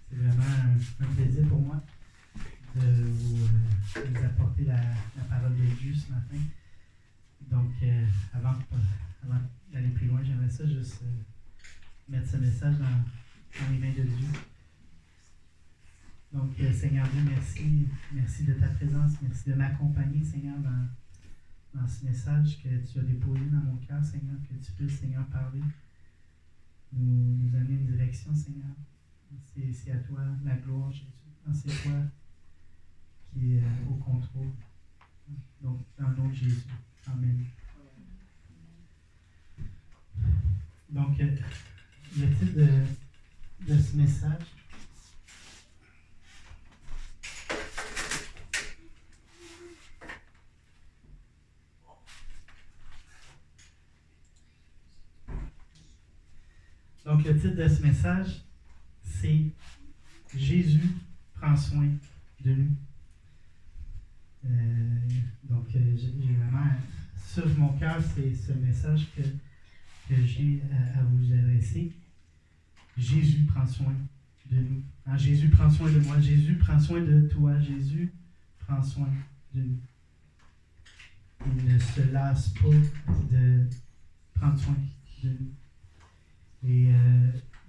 C'est vraiment un plaisir pour moi de vous apporter la parole de Dieu ce matin. Donc, avant d'aller plus loin, j'aimerais ça juste mettre ce message dans les mains de Dieu. Donc, Seigneur Dieu, merci. Merci de ta présence. Merci de m'accompagner, Seigneur, dans ce message que tu as déposé dans mon cœur, Seigneur, que tu puisses, Seigneur, parler, nous amener une direction, Seigneur. C'est à toi la gloire, Jésus. C'est toi qui est au contrôle. Donc, dans le nom de Jésus. Amen. Donc, le titre de ce message, c'est Jésus prend soin de nous. J'ai vraiment sur mon cœur, c'est ce message que j'ai à vous adresser. Jésus prend soin de nous. Hein, Jésus prend soin de moi. Jésus prend soin de toi. Jésus prend soin de nous. Il ne se lasse pas de prendre soin de nous. Et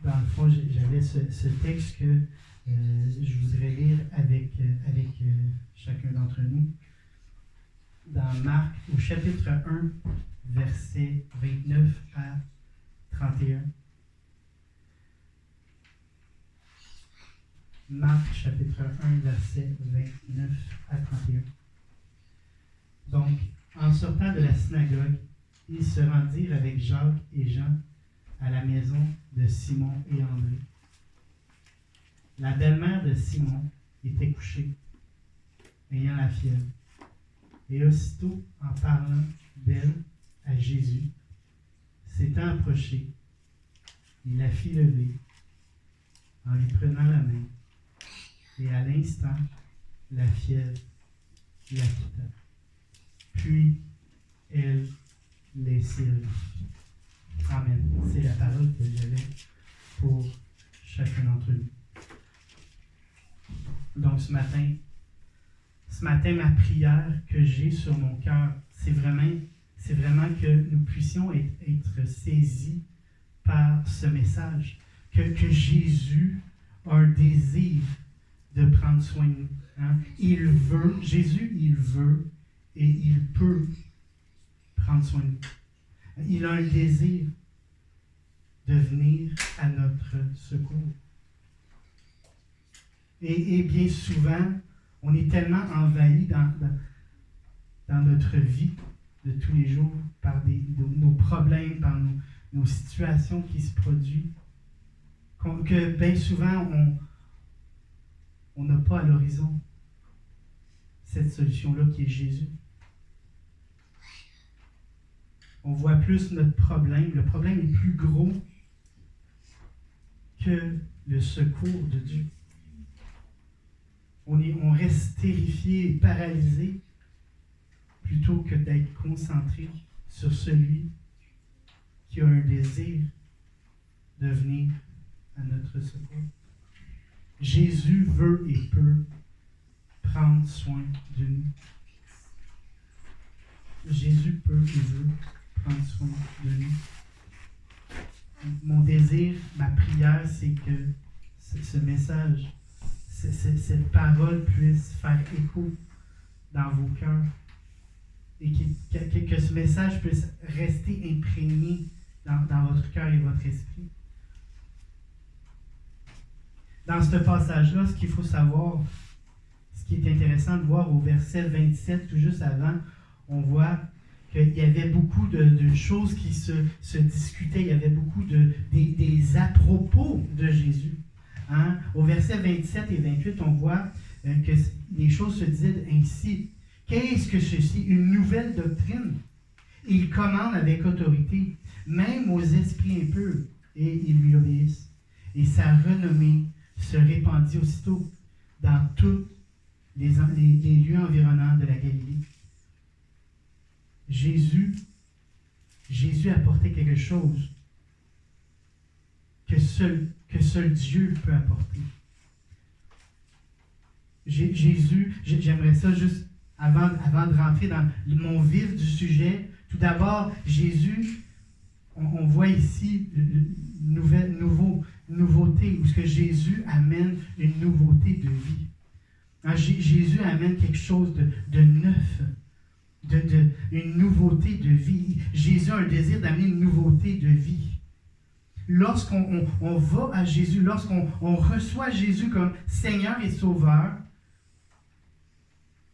dans le fond, j'avais ce texte que je voudrais lire avec chacun d'entre nous. Dans Marc, au chapitre 1, versets 29 à 31. Marc, chapitre 1, versets 29 à 31. Donc, en sortant de la synagogue, ils se rendirent avec Jacques et Jean à la maison de Simon et André. La belle-mère de Simon était couchée, ayant la fièvre. Et aussitôt, en parlant d'elle à Jésus, s'étant approché, il la fit lever en lui prenant la main, et à l'instant, la fièvre la quitta. Puis, elle les servit. Amen. C'est la parole que j'avais pour chacun d'entre nous. Donc, ce matin, ma prière que j'ai sur mon cœur, c'est vraiment que nous puissions être saisis par ce message, que Jésus a un désir de prendre soin de nous. Hein? Jésus, il veut et il peut prendre soin de nous. Il a un désir de venir à notre secours. Et bien souvent, on est tellement envahi dans notre vie de tous les jours par nos problèmes, par nos situations qui se produisent, que bien souvent, on n'a pas à l'horizon cette solution-là qui est Jésus. On voit plus notre problème. Le problème est plus gros que le secours de Dieu. On reste terrifié et paralysé plutôt que d'être concentré sur celui qui a un désir de venir à notre secours. Jésus veut et peut prendre soin de nous. Jésus peut et veut prendre soin de nous. Mon désir, ma prière, c'est que ce message, cette parole puisse faire écho dans vos cœurs et que ce message puisse rester imprégné dans votre cœur et votre esprit. Dans ce passage-là, ce qu'il faut savoir, ce qui est intéressant de voir au verset 27, tout juste avant, on voit qu'il y avait beaucoup de choses qui se discutaient, il y avait beaucoup des à-propos de Jésus. Hein? Au verset 27 et 28, on voit que les choses se disaient ainsi. Qu'est-ce que ceci? Une nouvelle doctrine. Il commande avec autorité, même aux esprits impurs, et ils lui obéissent. Et sa renommée se répandit aussitôt dans tous les lieux environnants de la Galilée. Jésus apportait quelque chose que seul Dieu peut apporter. Jésus, j'aimerais ça juste, avant de rentrer dans mon vif du sujet, tout d'abord, Jésus, on voit ici nouveauté, où ce que Jésus amène une nouveauté de vie. Jésus amène quelque chose de neuf, une nouveauté de vie. Jésus a un désir d'amener une nouveauté de vie. Lorsqu'on va à Jésus, lorsqu'on reçoit Jésus comme Seigneur et Sauveur,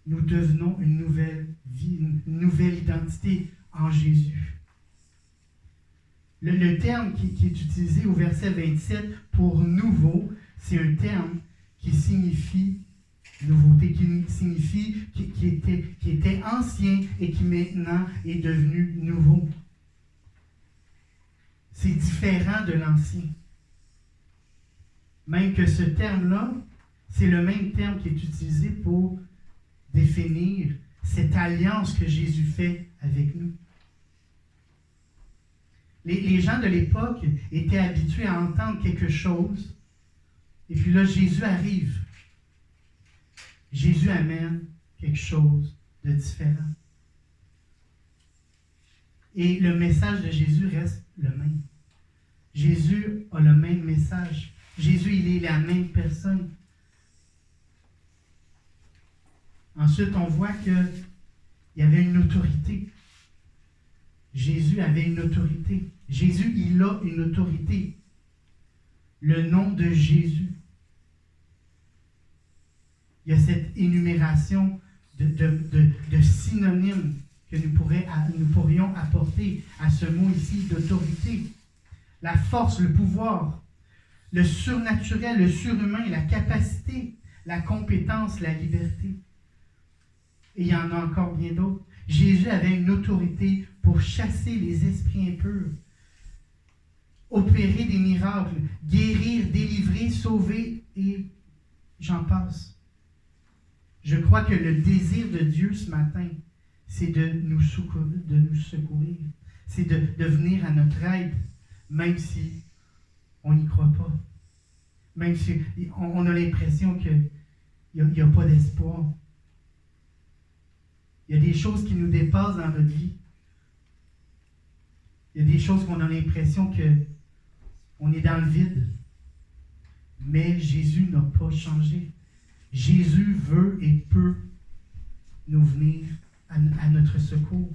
nous devenons une nouvelle vie, une nouvelle identité en Jésus. Le terme qui est utilisé au verset 27 pour nouveau, c'est un terme qui signifie nouveauté, qui signifie qui était ancien et qui maintenant est devenu nouveau. C'est différent de l'ancien. Même que ce terme-là, c'est le même terme qui est utilisé pour définir cette alliance que Jésus fait avec nous. Les gens de l'époque étaient habitués à entendre quelque chose, et puis là, Jésus arrive. Jésus amène quelque chose de différent. Et le message de Jésus reste le même. Jésus a le même message. Jésus, il est la même personne. Ensuite, on voit qu'il y avait une autorité. Jésus avait une autorité. Jésus, il a une autorité. Le nom de Jésus. Il y a cette énumération de synonymes que nous pourrions apporter à ce mot ici d'autorité. La force, le pouvoir, le surnaturel, le surhumain, la capacité, la compétence, la liberté. Et il y en a encore bien d'autres. Jésus avait une autorité pour chasser les esprits impurs, opérer des miracles, guérir, délivrer, sauver, et j'en passe. Je crois que le désir de Dieu ce matin, c'est de nous secourir. C'est de venir à notre aide, même si on n'y croit pas. Même si on a l'impression qu'il n'y a pas d'espoir. Il y a des choses qui nous dépassent dans notre vie. Il y a des choses qu'on a l'impression qu'on est dans le vide. Mais Jésus n'a pas changé. Jésus veut et peut nous venir à notre secours.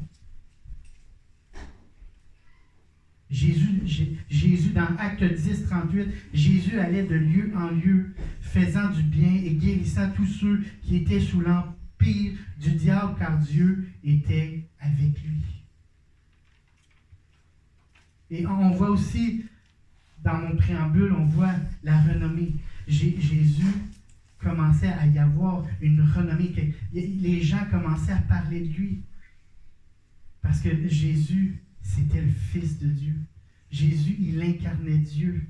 Jésus, dans Acte 10, 38, Jésus allait de lieu en lieu, faisant du bien et guérissant tous ceux qui étaient sous l'empire du diable, car Dieu était avec lui. Et on voit aussi, dans mon préambule, on voit la renommée. Jésus commençait à y avoir une renommée. Les gens commençaient à parler de lui. Parce que Jésus, c'était le Fils de Dieu. Jésus, il incarnait Dieu.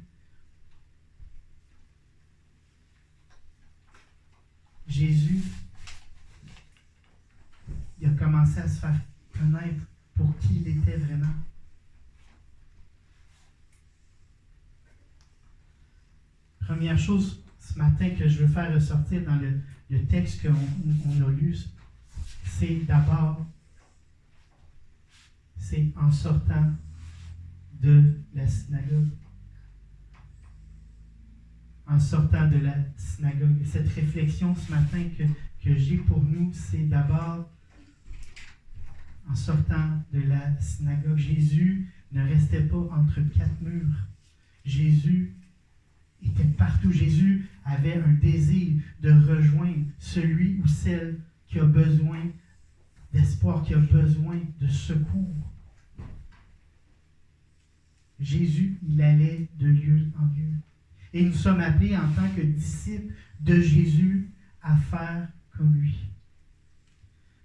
Jésus, il a commencé à se faire connaître pour qui il était vraiment. Première chose ce matin que je veux faire ressortir dans le texte qu'on a lu, c'est d'abord, c'est en sortant de la synagogue. En sortant de la synagogue. Et cette réflexion ce matin que j'ai pour nous, c'est d'abord en sortant de la synagogue. Jésus ne restait pas entre quatre murs. Jésus était partout. Jésus avait un désir de rejoindre celui ou celle qui a besoin d'espoir, qui a besoin de secours. Jésus, il allait de lieu en lieu. Et nous sommes appelés en tant que disciples de Jésus à faire comme lui.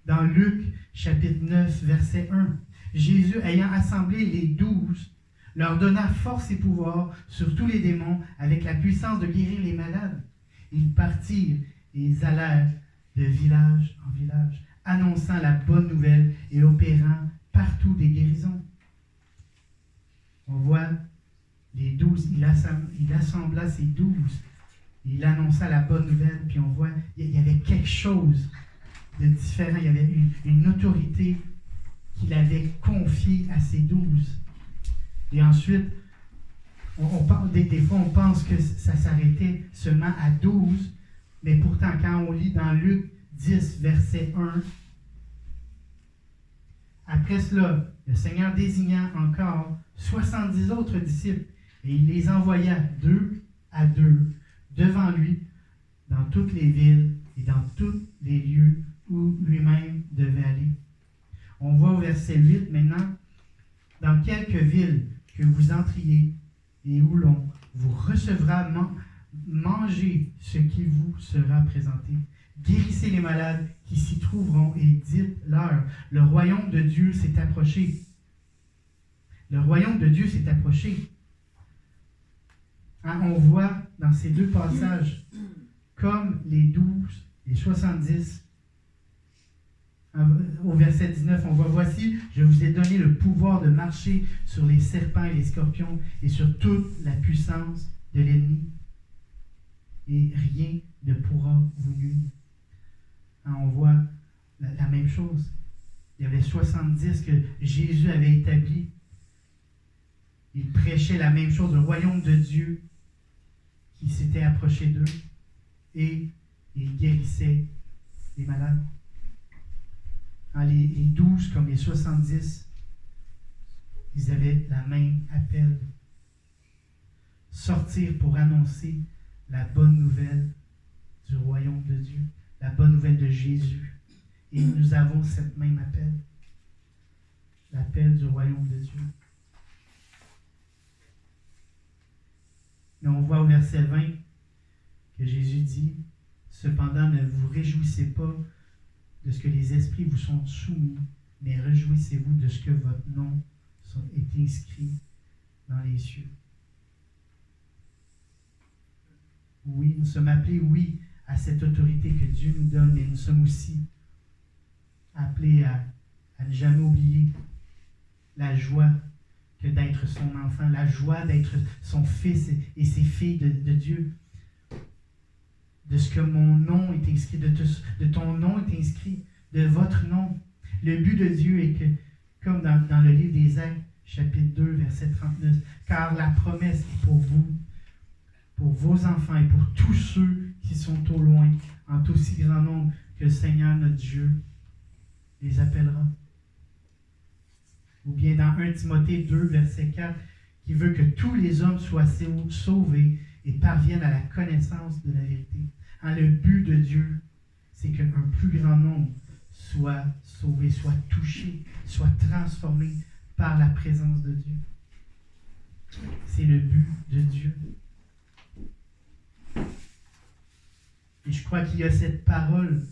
Dans Luc, chapitre 9, verset 1, Jésus, ayant assemblé les 12, leur donna force et pouvoir sur tous les démons avec la puissance de guérir les malades. Ils partirent et ils allèrent de village en village, annonçant la bonne nouvelle et opérant partout des guérisons. On voit les 12, il assembla ces 12 Il annonça la bonne nouvelle, puis on voit, il y avait quelque chose de différent. Il y avait une autorité qu'il avait confiée à ses 12. Et ensuite, des fois, on pense que ça s'arrêtait seulement à 12, mais pourtant, quand on lit dans Luc 10, verset 1, après cela, le Seigneur désigna encore 70 autres disciples, et il les envoya 2 à 2 devant lui dans toutes les villes et dans tous les lieux où lui-même devait aller. On voit au verset 8 maintenant, dans quelques villes que vous entriez et où l'on vous recevra, mangez ce qui vous sera présenté. Guérissez les malades qui s'y trouveront et dites-leur, le royaume de Dieu s'est approché. Le royaume de Dieu s'est approché. Hein, on voit dans ces deux passages, comme les 12, les 70, au verset 19, on voit, voici, je vous ai donné le pouvoir de marcher sur les serpents et les scorpions et sur toute la puissance de l'ennemi. Et rien ne pourra vous nuire. Hein, on voit la même chose. Il y avait 70 que Jésus avait établi. Il prêchait la même chose, le royaume de Dieu qui s'était approché d'eux et il guérissait les malades. Hein, les 12 comme les 70, ils avaient la même appel. Sortir pour annoncer la bonne nouvelle du royaume de Dieu, la bonne nouvelle de Jésus. Et nous avons cette même appel, l'appel du royaume de Dieu. Mais on voit au verset 20 que Jésus dit, « Cependant, ne vous réjouissez pas de ce que les esprits vous sont soumis, mais réjouissez-vous de ce que votre nom est inscrit dans les cieux. » Oui, nous sommes appelés, oui, à cette autorité que Dieu nous donne, mais nous sommes aussi appelés à ne jamais oublier la joie que d'être son enfant, la joie d'être son fils et ses filles de Dieu. De ce que mon nom est inscrit, de ton nom est inscrit, de votre nom. Le but de Dieu est que, comme dans le livre des Actes, chapitre 2, verset 39, car la promesse est pour vous, pour vos enfants et pour tous ceux qui sont au loin, en aussi grand nombre que le Seigneur notre Dieu les appellera. Ou bien dans 1 Timothée 2, verset 4, qui veut que tous les hommes soient sauvés et parviennent à la connaissance de la vérité. Hein, le but de Dieu, c'est qu'un plus grand nombre soit sauvé, soit touché, soit transformé par la présence de Dieu. C'est le but de Dieu. Et je crois qu'il y a cette parole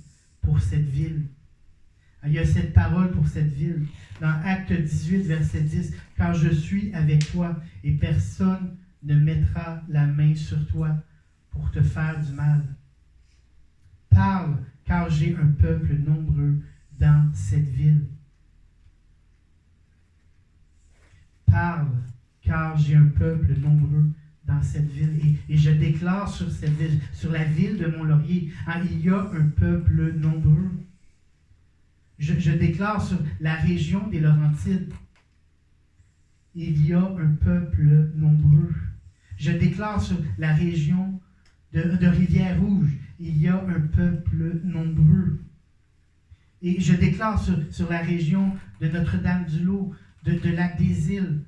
pour cette ville. Il y a cette parole pour cette ville. Dans Acte 18, verset 10, « Car je suis avec toi, et personne ne mettra la main sur toi pour te faire du mal. Parle, car j'ai un peuple nombreux dans cette ville. » Parle, car j'ai un peuple nombreux dans cette ville. Et je déclare sur cette ville, sur la ville de Mont-Laurier, hein, il y a un peuple nombreux. Je déclare sur la région des Laurentides, il y a un peuple nombreux. Je déclare sur la région de Rivière-Rouge, il y a un peuple nombreux. Et je déclare sur la région de Notre-Dame-du-Lot, de Lac-des-Îles.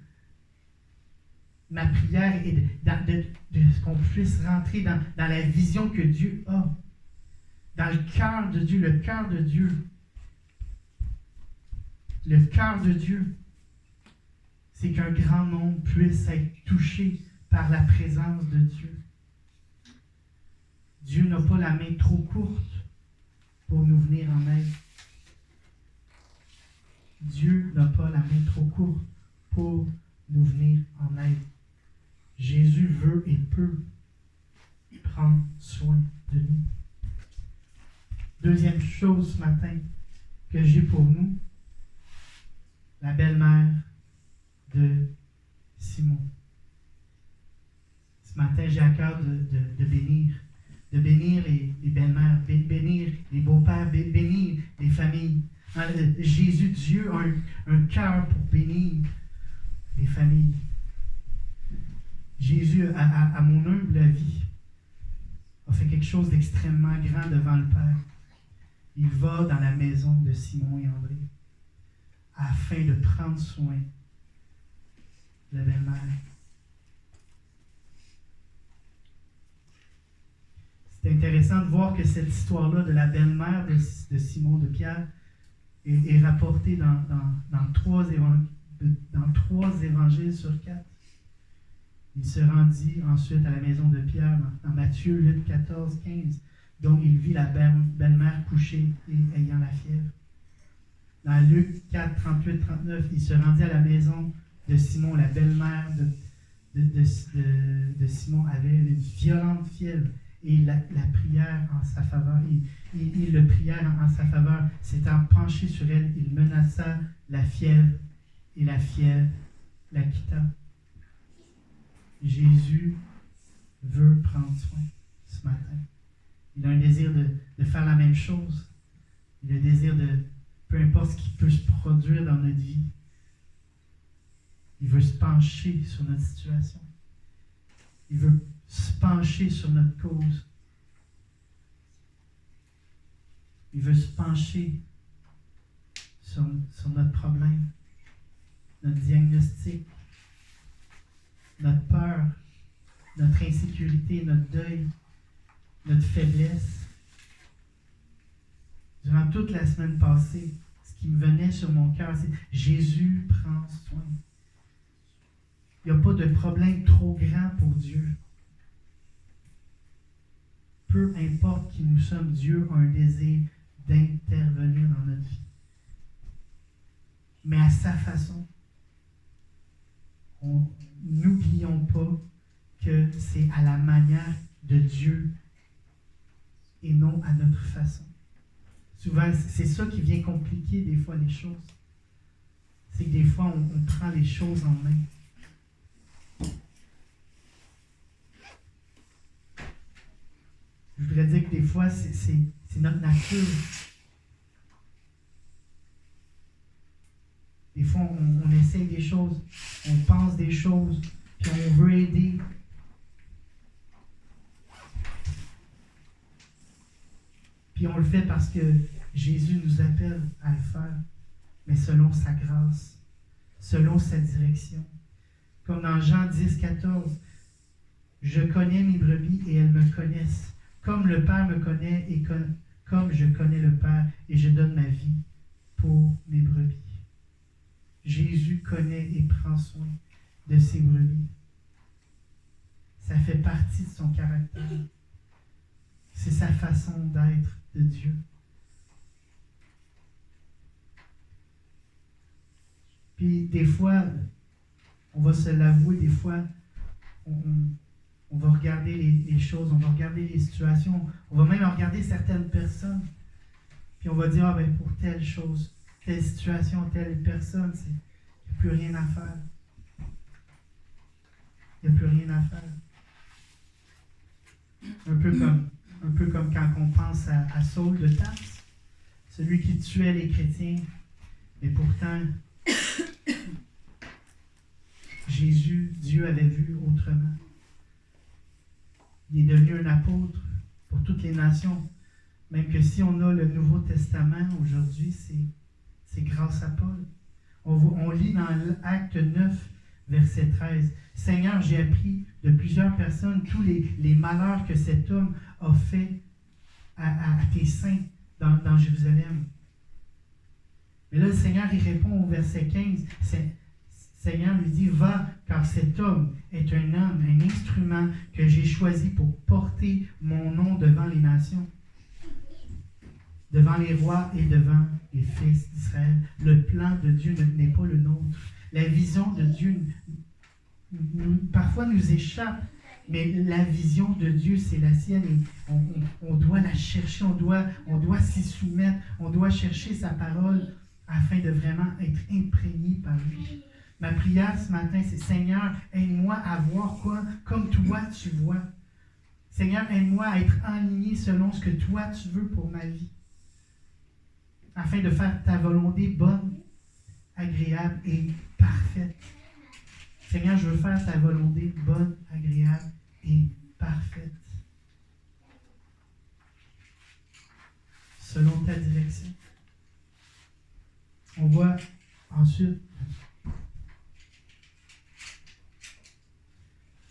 Ma prière est de qu'on puisse rentrer dans la vision que Dieu a, dans le cœur de Dieu, le cœur de Dieu. Le cœur de Dieu, c'est qu'un grand nombre puisse être touché par la présence de Dieu. Dieu n'a pas la main trop courte pour nous venir en aide. Dieu n'a pas la main trop courte pour nous venir en aide. Jésus veut et peut prendre soin de nous. Deuxième chose ce matin que j'ai pour nous, la belle-mère de Simon. Ce matin, j'ai à cœur de bénir Jésus, Dieu, a un cœur pour bénir les familles. Jésus, à mon humble avis, a fait quelque chose d'extrêmement grand devant le Père. Il va dans la maison de Simon et André afin de prendre soin de la belle-mère. C'est intéressant de voir que cette histoire-là de la belle-mère de Simon de Pierre est rapportée dans 3 évangiles sur 4. Il se rendit ensuite à la maison de Pierre dans Matthieu 8, 14, 15, dont il vit la belle-mère couchée et ayant la fièvre. Dans Luc 4, 38, 39, il se rendit à la maison de Simon. La belle-mère de Simon avait une violente fièvre et la prière en sa faveur. Il le prièrent en sa faveur. S'étant penché sur elle, il menaça la fièvre et la fièvre la quitta. Jésus veut prendre soin ce matin. Il a un désir de faire la même chose. Il a un désir de, peu importe ce qui peut se produire dans notre vie, il veut se pencher sur notre situation. Il veut se pencher sur notre cause. Il veut se pencher sur notre problème, notre diagnostic, notre peur, notre insécurité, notre deuil, notre faiblesse. Durant toute la semaine passée, ce qui me venait sur mon cœur, c'est Jésus prend soin. Il n'y a pas de problème trop grand pour Dieu. Peu importe qui nous sommes, Dieu a un désir d'intervenir dans notre vie. Mais à sa façon. N'oublions pas que c'est à la manière de Dieu et non à notre façon. Souvent, c'est ça qui vient compliquer des fois les choses. C'est que des fois, on prend les choses en main. Je voudrais dire que des fois, c'est notre nature. Des fois, on essaye des choses, on pense des choses, puis on veut aider. Puis on le fait parce que Jésus nous appelle à le faire, mais selon sa grâce, selon sa direction. Comme dans Jean 10, 14, « Je connais mes brebis et elles me connaissent, comme le Père me connaît et comme je connais le Père, et je donne ma vie pour mes brebis. » Jésus connaît et prend soin de ses brebis. Ça fait partie de son caractère. C'est sa façon d'être de Dieu. Puis des fois, on va se l'avouer, des fois, on va regarder les choses, on va regarder les situations, on va même regarder certaines personnes, puis on va dire, ah ben pour telle chose, telle situation, telle personne, il n'y a plus rien à faire. Il n'y a plus rien à faire. Un peu comme quand on pense à Saul de Tarse, celui qui tuait les chrétiens, mais pourtant, Jésus, Dieu avait vu autrement. Il est devenu un apôtre pour toutes les nations. Même que si on a le Nouveau Testament aujourd'hui, c'est grâce à Paul. On lit dans l'Acte 9, verset 13. « Seigneur, j'ai appris de plusieurs personnes tous les malheurs que cet homme a fait à tes saints dans Jérusalem. » Mais là, le Seigneur, il répond au verset 15. Seigneur lui dit, « Va, car cet homme est un homme, un instrument que j'ai choisi pour porter mon nom devant les nations, devant les rois et devant les fils d'Israël. » Le plan de Dieu n'est pas le nôtre. La vision de Dieu parfois nous échappe, mais la vision de Dieu, c'est la sienne et on doit la chercher, on doit s'y soumettre, on doit chercher sa parole afin de vraiment être imprégné par lui. Ma prière ce matin, c'est Seigneur, aide-moi à voir quoi comme toi tu vois. Seigneur, aide-moi à être aligné selon ce que toi tu veux pour ma vie. afin de faire ta volonté bonne, agréable et parfaite. Seigneur, je veux faire ta volonté bonne, agréable et parfaite. Selon ta direction. On voit ensuite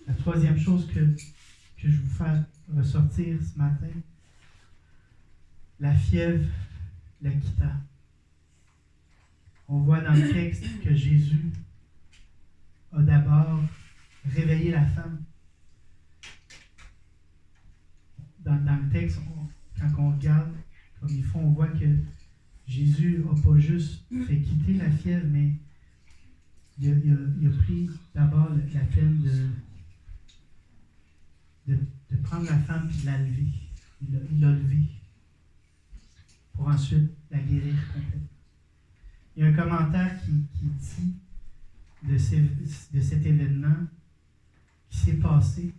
la troisième chose que je veux faire ressortir ce matin. La fièvre la quitta. On voit dans le texte que Jésus a d'abord réveillé la femme. Dans le texte, quand on regarde comme il faut, on voit que Jésus n'a pas juste fait quitter la fièvre, mais il a pris d'abord la peine de prendre la femme et de la lever. Il l'a levée pour ensuite la guérir complètement. Il y a un commentaire qui dit de cet événement qui s'est passé.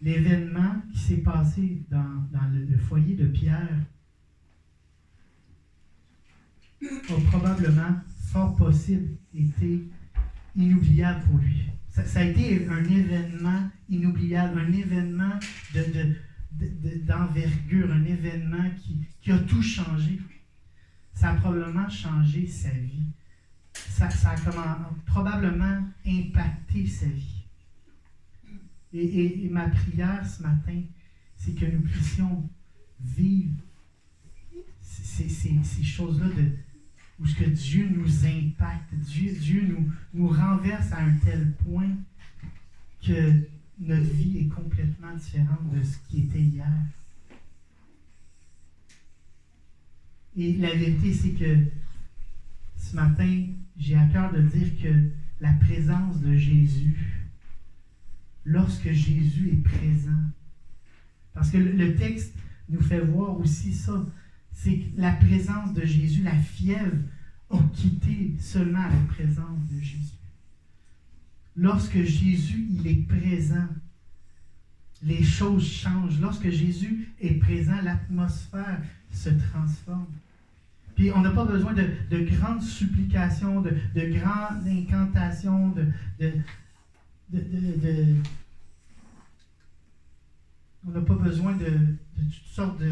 L'événement qui s'est passé dans le foyer de Pierre a probablement, fort possible, été inoubliable pour lui. Ça a été un événement inoubliable, un événement d'envergure, un événement qui a tout changé. Ça a probablement changé sa vie. Ça a probablement impacté sa vie. Et ma prière ce matin, c'est que nous puissions vivre ces choses-là où ce que Dieu nous impacte, Dieu nous renverse à un tel point que notre vie est complètement différente de ce qui était hier. Et la vérité, c'est que ce matin, j'ai à cœur de dire que la présence de Jésus, lorsque Jésus est présent, parce que le texte nous fait voir aussi ça, c'est que la présence de Jésus, la fièvre, a quitté seulement la présence de Jésus. Lorsque Jésus, il est présent, les choses changent. Lorsque Jésus est présent, l'atmosphère se transforme. Puis on n'a pas besoin de grandes supplications, de grandes incantations, on n'a pas besoin de toutes sortes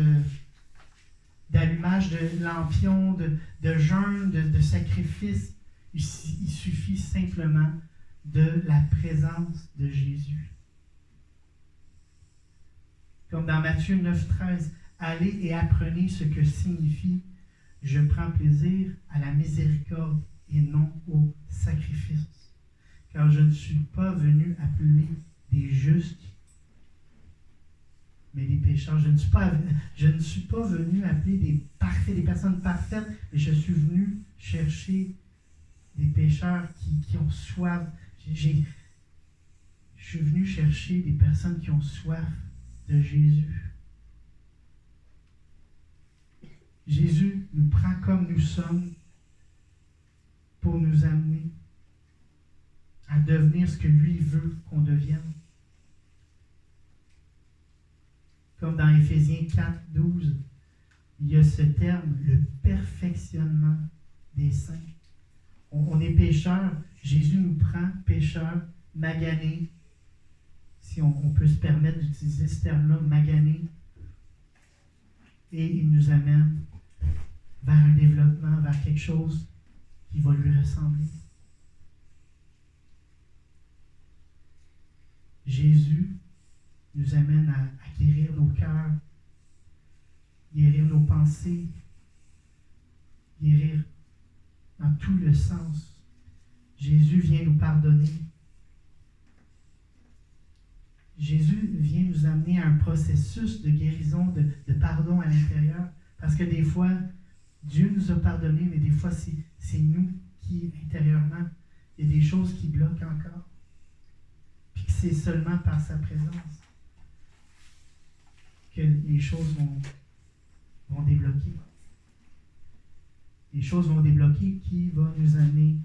d'allumages de lampions, de jeûnes, de sacrifices. Il suffit simplement de la présence de Jésus. Comme dans Matthieu 9,13, « Allez et apprenez ce que signifie « Je prends plaisir à la miséricorde et non au sacrifice. Car je ne suis pas venu appeler des justes, mais des pécheurs. Je ne suis pas venu appeler des parfaits, des personnes parfaites, mais je suis venu chercher des pécheurs qui ont soif. Je suis venu chercher des personnes qui ont soif de Jésus. Jésus nous prend comme nous sommes pour nous amener à devenir ce que lui veut qu'on devienne. Comme dans Éphésiens 4, 12, il y a ce terme, le perfectionnement des saints. On est pécheurs, Jésus nous prend pécheurs, maganés, si on peut se permettre d'utiliser ce terme-là, maganés, et il nous amène vers un développement, vers quelque chose qui va lui ressembler. Jésus nous amène à guérir nos cœurs, guérir nos pensées, guérir dans tout le sens. Jésus vient nous pardonner. Jésus vient nous amener à un processus de guérison, de pardon à l'intérieur. Parce que des fois, Dieu nous a pardonné, mais des fois, c'est nous qui, intérieurement, il y a des choses qui bloquent encore. Puis que c'est seulement par sa présence que les choses vont débloquer. Les choses vont débloquer qui va nous amener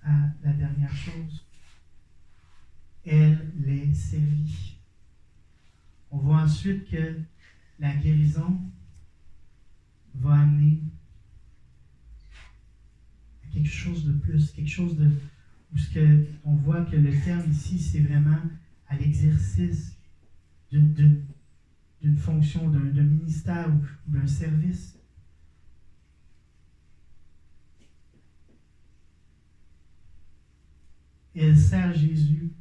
à la dernière chose. Elle les servit. On voit ensuite que la guérison va amener quelque chose de plus, quelque chose de où on voit que le terme ici, c'est vraiment à l'exercice d'une fonction, d'un ministère ou d'un service. Et elle sert Jésus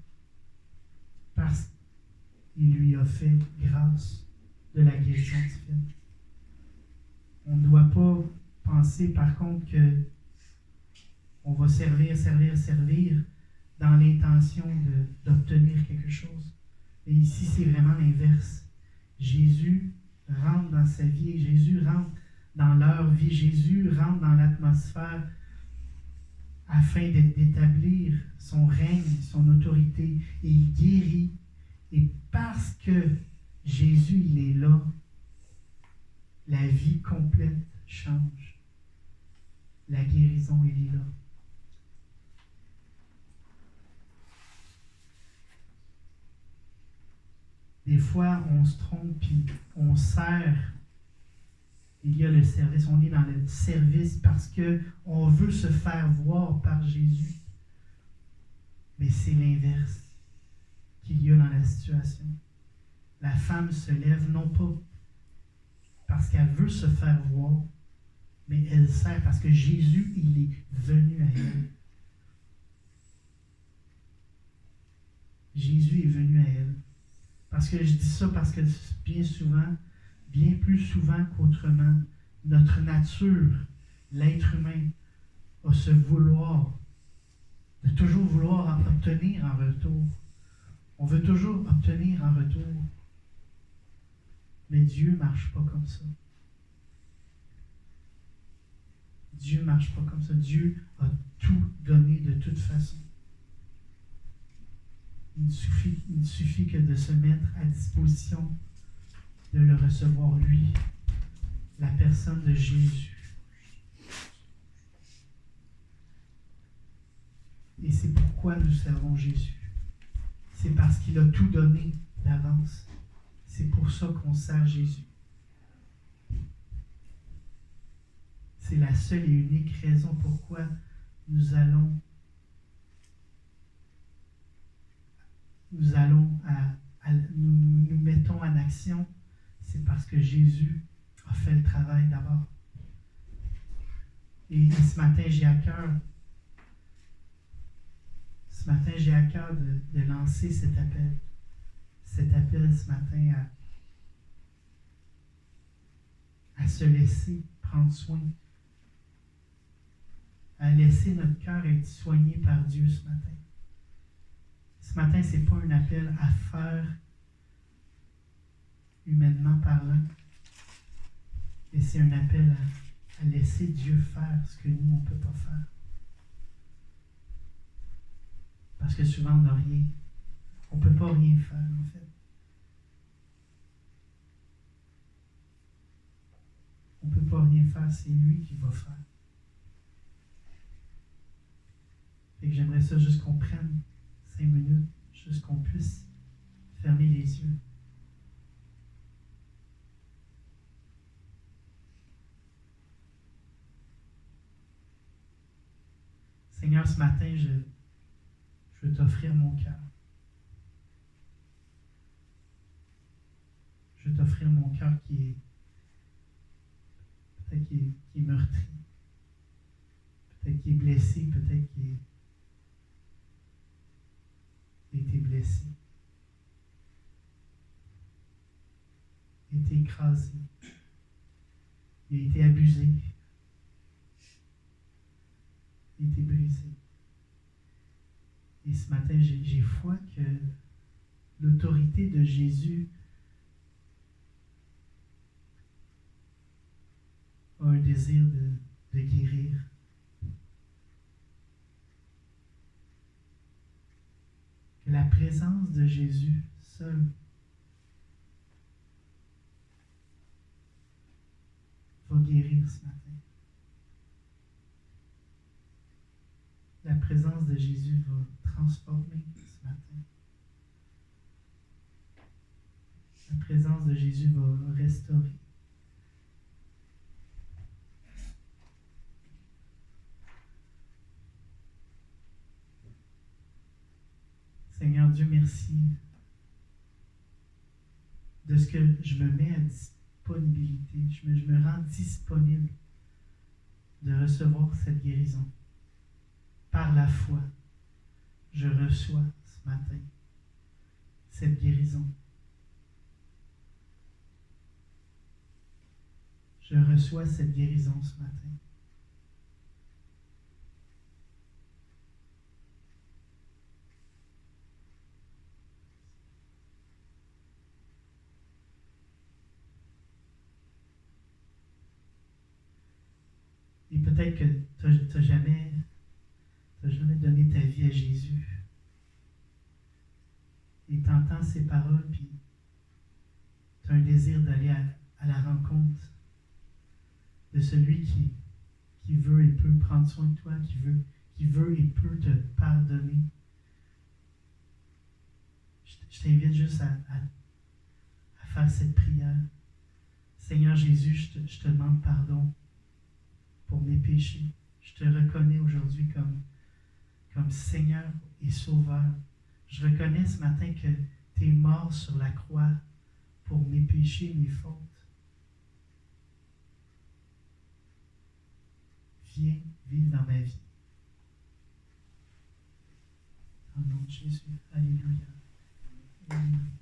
parce qu'il lui a fait grâce de la guérison divine. On ne doit pas penser par contre que on va servir dans l'intention d'obtenir quelque chose. Et ici, c'est vraiment l'inverse. Jésus rentre dans sa vie, Jésus rentre dans leur vie, Jésus rentre dans l'atmosphère afin d'établir son règne, son autorité, et il guérit. Et parce que Jésus, il est là, la vie complète change. La guérison, elle est là. Des fois, on se trompe puis on sert. Il y a le service, on est dans le service parce qu'on veut se faire voir par Jésus. Mais c'est l'inverse qu'il y a dans la situation. La femme se lève non pas parce qu'elle veut se faire voir, mais elle sert parce que Jésus, il est venu à elle. Jésus est venu à elle. Parce que je dis ça parce que bien souvent, bien plus souvent qu'autrement, notre nature, l'être humain, a ce vouloir, de toujours vouloir obtenir en retour. On veut toujours obtenir en retour. Mais Dieu ne marche pas comme ça. Dieu ne marche pas comme ça. Dieu a tout donné de toute façon. Il ne suffit que de se mettre à disposition de le recevoir, lui, la personne de Jésus. Et c'est pourquoi nous servons Jésus. C'est parce qu'il a tout donné d'avance. C'est pour ça qu'on sert Jésus. C'est la seule et unique raison pourquoi nous nous mettons en action. C'est parce que Jésus a fait le travail d'abord. Et ce matin, j'ai à cœur de lancer cet appel. Cet appel ce matin à se laisser prendre soin, à laisser notre cœur être soigné par Dieu ce matin. Ce matin, ce n'est pas un appel à faire humainement parlant, mais c'est un appel à laisser Dieu faire ce que nous, on ne peut pas faire. Parce que souvent, on n'a rien. On ne peut pas rien faire, en fait. On ne peut pas rien faire, c'est lui qui va faire. Et que j'aimerais ça juste qu'on prenne 5 minutes, juste qu'on puisse fermer les yeux. Seigneur, ce matin, je veux t'offrir mon cœur. Je veux t'offrir mon cœur qui est peut-être qui est meurtri, peut-être qui est blessé, peut-être qui a été blessé, il a été écrasé, il a été abusé, il a été brisé. Et ce matin, j'ai foi que l'autorité de Jésus a un désir de guérir. Que la présence de Jésus seul va guérir ce matin. La présence de Jésus va transformer ce matin. La présence de Jésus va restaurer. merci de ce que je me mets à disponibilité. Je me rends disponible de recevoir cette guérison. Par la foi, je reçois ce matin cette guérison. Je reçois cette guérison ce matin. Et peut-être que tu n'as jamais donné ta vie à Jésus. Et tu entends ces paroles, puis tu as un désir d'aller à la rencontre de celui qui veut et peut prendre soin de toi, qui veut et peut te pardonner. Je t'invite juste à faire cette prière. Seigneur Jésus, je te demande pardon pour mes péchés. Je te reconnais aujourd'hui comme Seigneur et Sauveur. Je reconnais ce matin que tu es mort sur la croix pour mes péchés, mes fautes. Viens vivre dans ma vie. Au nom de Jésus. Alléluia. Amen.